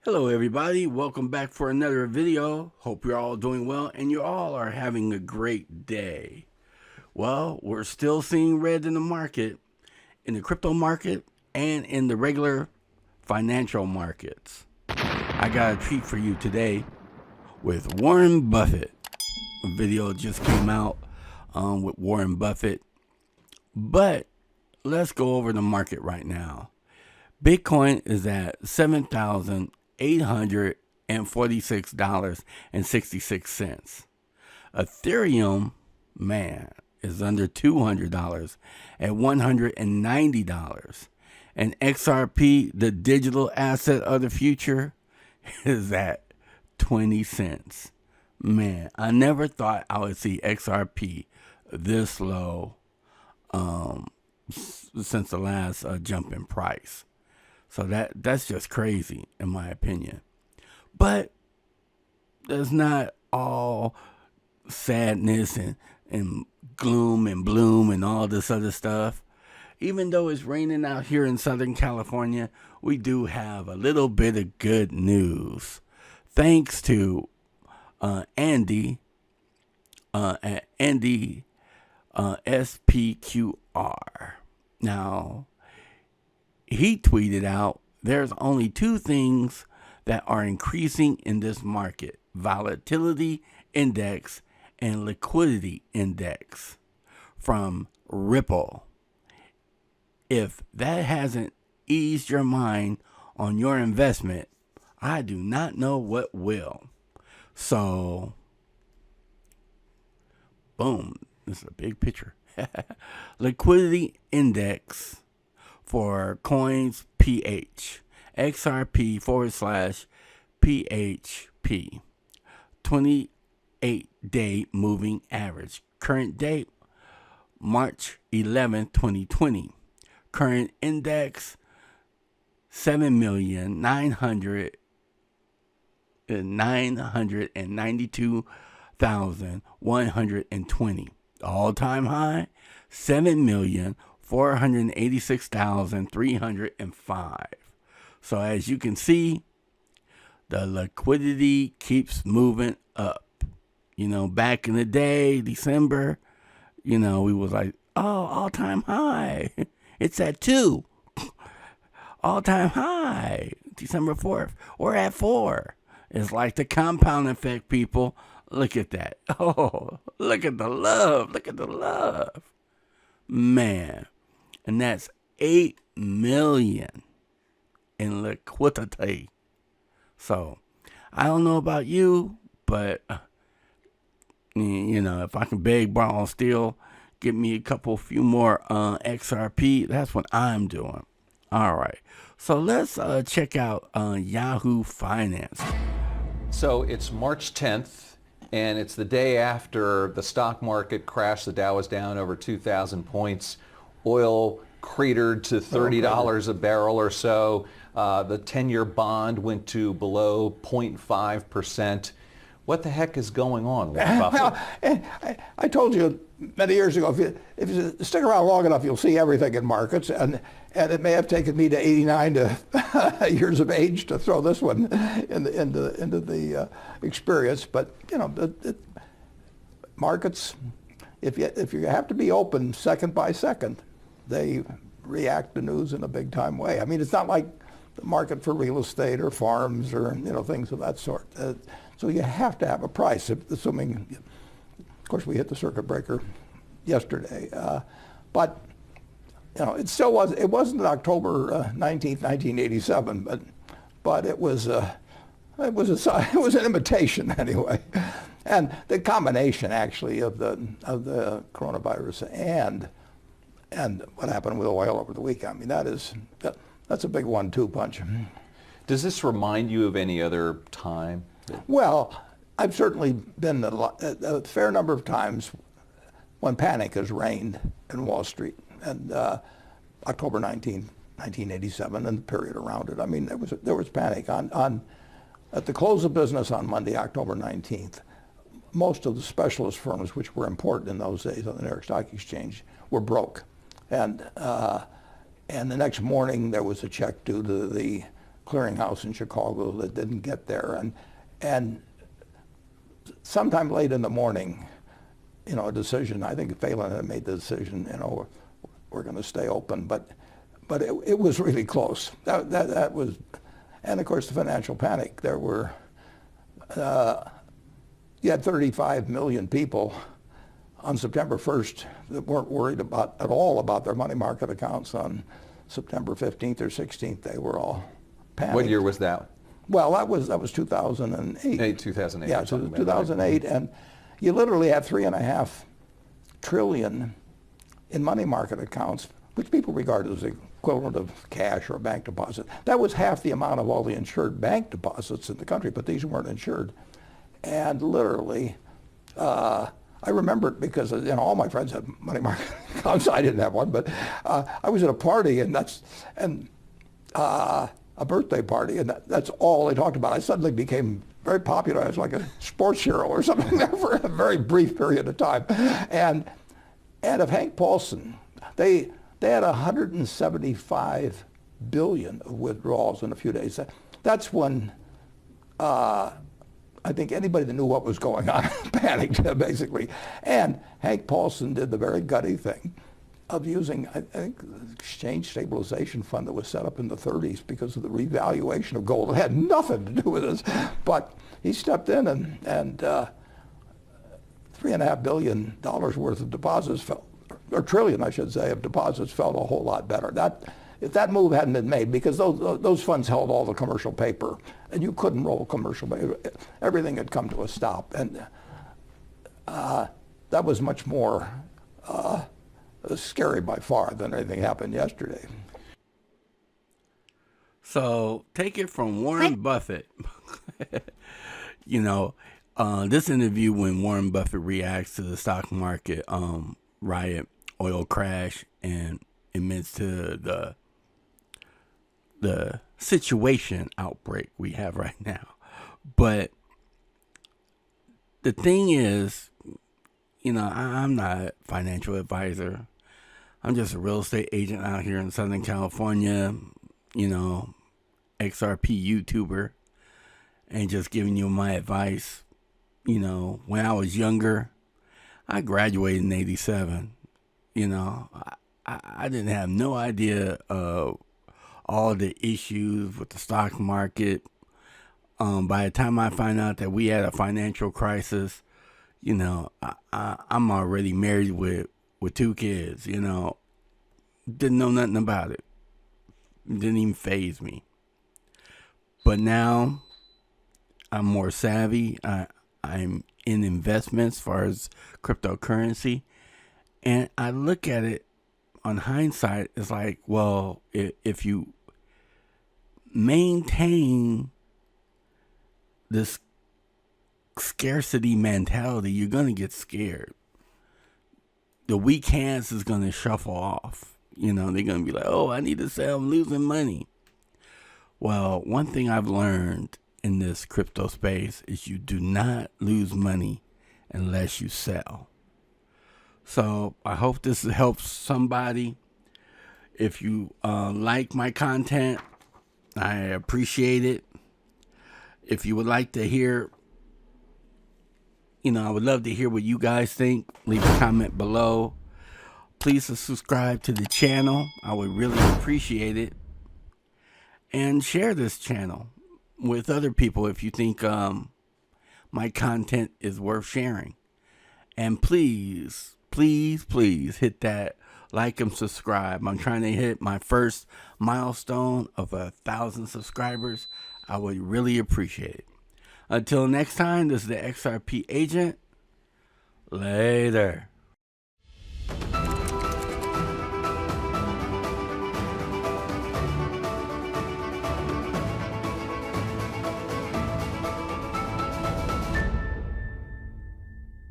Hello everybody, welcome back for another video. Hope you're all doing well and you all are having a great day. Well, we're still seeing red in the market, in the crypto market and in the regular financial markets. I got a treat for you today with Warren Buffett. A video just came out with Warren Buffett, but let's go over the market right now. Bitcoin is at $7,846.66. Ethereum, man, is under $200 at $190. And XRP, the digital asset of the future, is at 20 cents. Man, I never thought I would see XRP this low since the last jump in price. So that's just crazy, in my opinion. But there's not all sadness and gloom and bloom and all this other stuff. Even though it's raining out here in Southern California, we do have a little bit of good news. Thanks to Andy at Andy SPQR. Now, he tweeted out, there's only two things that are increasing in this market: volatility index and liquidity index from Ripple. If that hasn't eased your mind on your investment, I do not know what will. So, boom, this is a big picture. Liquidity index for coins PH, XRP/PHP, 28-day moving average. Current date, March 11, 2020. Current index, 7,992,120. All-time high, 7,486,305. So as you can see, the liquidity keeps moving up. You know, back in the day, December, we was like, oh, all-time high. It's at 2. All-time high, December 4th. We're at 4. It's like the compound effect, people. Look at that. Oh, look at the love. Look at the love. Man. And that's 8 million in liquidity. So, I don't know about you, but, if I can beg, borrow, steal, give me a few more XRP, that's what I'm doing. All right. So, let's check out Yahoo Finance. So, it's March 10th. And it's the day after the stock market crashed. The Dow was down over 2,000 points. Oil cratered to $30 a barrel or so. The 10-year bond went to below 0.5%. What the heck is going on, Warren Buffett? Well, I told you many years ago, if you stick around long enough, you'll see everything in markets. And it may have taken me to 89 years of age to throw this one into the experience. But markets, if you have to be open second by second, they react to news in a big time way. I mean, it's not like the market for real estate or farms or things of that sort. So you have to have a price, assuming, of course, we hit the circuit breaker yesterday, but. It still was. It wasn't October 19th, 1987, but it was an imitation anyway. And the combination actually of the coronavirus and what happened with oil over the weekend. I mean, that's a big 1-2 punch. Does this remind you of any other time? Well, I've certainly been a fair number of times when panic has reigned in Wall Street. And October 19, 1987, and the period around it. I mean, there was panic at the close of business on Monday, October 19th. Most of the specialist firms, which were important in those days on the New York Stock Exchange, were broke, and the next morning there was a check due to the clearinghouse in Chicago that didn't get there. And sometime late in the morning, a decision, I think Phelan had made the decision, we're going to stay open. But it was really close. That was, and of course the financial panic. There were, you had 35 million people on September 1st that weren't worried at all about their money market accounts. On September 15th or 16th, they were all panicked. What year was that? Well, that was 2008. 2008. Yeah, 2008, and you literally had $3.5 trillion in money market accounts, which people regard as the equivalent of cash or a bank deposit. That was half the amount of all the insured bank deposits in the country, but these weren't insured. And literally, I remember it because all my friends had money market accounts. I didn't have one, but I was at a party, and a birthday party, and that's all they talked about. I suddenly became very popular. I was like a sports hero or something there for a very brief period of time. And of Hank Paulson, they had 175 billion of withdrawals in a few days. That's when I think anybody that knew what was going on panicked, basically. And Hank Paulson did the very gutty thing of using, I think, the exchange stabilization fund that was set up in the 30s because of the revaluation of gold. It had nothing to do with this, but he stepped in and $3.5 billion worth of deposits fell, or trillion, I should say, of deposits felt a whole lot better. If that move hadn't been made, because those funds held all the commercial paper, and you couldn't roll commercial paper, everything had come to a stop, and that was much more scary by far than anything happened yesterday. So take it from Warren Buffett. This interview when Warren Buffett reacts to the stock market riot, oil crash, and admits to the situation outbreak we have right now. But the thing is, I'm not a financial advisor. I'm just a real estate agent out here in Southern California, XRP YouTuber, and just giving you my advice. When I was younger, I graduated in '87. I didn't have no idea of all the issues with the stock market. By the time I find out that we had a financial crisis, I'm already married with 2 kids, Didn't know nothing about it. Didn't even faze me. But now I'm more savvy. I'm in investments as far as cryptocurrency. And I look at it on hindsight, it's like, well, if you maintain this scarcity mentality, you're going to get scared. The weak hands is going to shuffle off. They're going to be like, oh, I need to sell, I'm losing money. Well, one thing I've learned in this crypto space is you do not lose money unless you sell. So I hope this helps somebody. If you like my content, I appreciate it. If you would like to hear, I would love to hear what you guys think. Leave a comment below. Please subscribe to the channel. I would really appreciate it. And share this channel with other people if you think my content is worth sharing. And please hit that like and subscribe. I'm trying to hit my first milestone of 1,000 subscribers. I would really appreciate it. Until next time, this is the XRP agent. Later.